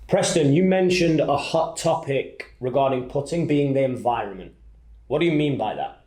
Preston, you mentioned a hot topic regarding putting being the environment. What do you mean by that?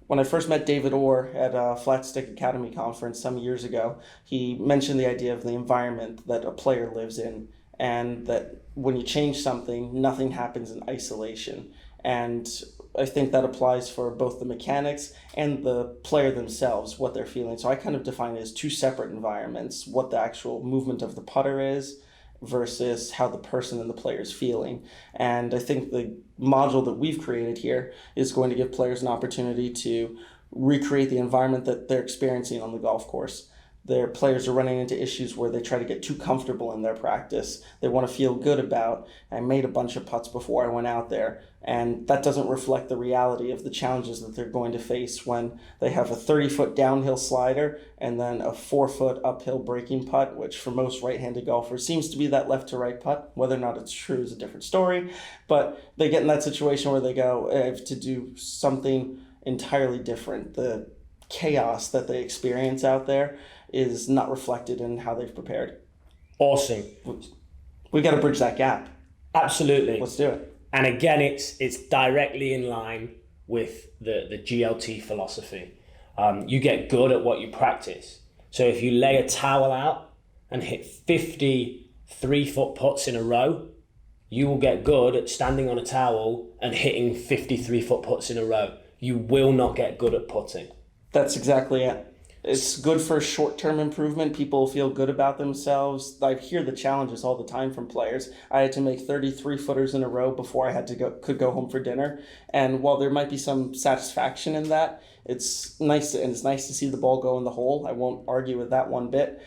When I first met David Orr at a Flat Stick Academy conference some years ago, he mentioned the idea of the environment that a player lives in, and that when you change something, nothing happens in isolation. And I think that applies for both the mechanics and the player themselves, what they're feeling. So I kind of define it as two separate environments: what the actual movement of the putter is versus how the person and the player is feeling. And I think the module that we've created here is going to give players an opportunity to recreate the environment that they're experiencing on the golf course. Their players are running into issues where they try to get too comfortable in their practice. They want to feel good about, I made a bunch of putts before I went out there. And that doesn't reflect the reality of the challenges that they're going to face when they have a 30-foot downhill slider and then a 4-foot uphill breaking putt, which for most right-handed golfers seems to be that left to right putt. Whether or not it's true is a different story. But they get in that situation where they go, I have to do something entirely different. The chaos that they experience out there is not reflected in how they've prepared. Awesome. We've got to bridge that gap. Absolutely. Let's do it. And again, it's directly in line with the GLT philosophy. You get good at what you practice. So if you lay a towel out and hit 50 3-foot putts in a row, you will get good at standing on a towel and hitting 50 3-foot putts in a row. You will not get good at putting. That's exactly it. It's good for short-term improvement. People feel good about themselves. I hear the challenges all the time from players. I had to make 33-footers in a row before I could go home for dinner. And while there might be some satisfaction in that, it's nice to see the ball go in the hole. I won't argue with that one bit.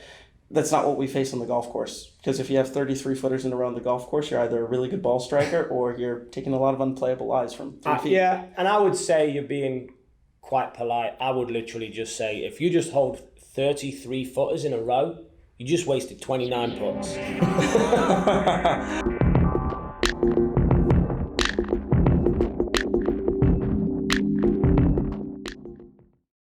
That's not what we face on the golf course. Because if you have 33-footers in a row on the golf course, you're either a really good ball striker or you're taking a lot of unplayable lies from 3 feet. Yeah, and I would say you're being quite polite. I would literally just say, if you just hold 33 footers in a row, you just wasted 29 putts.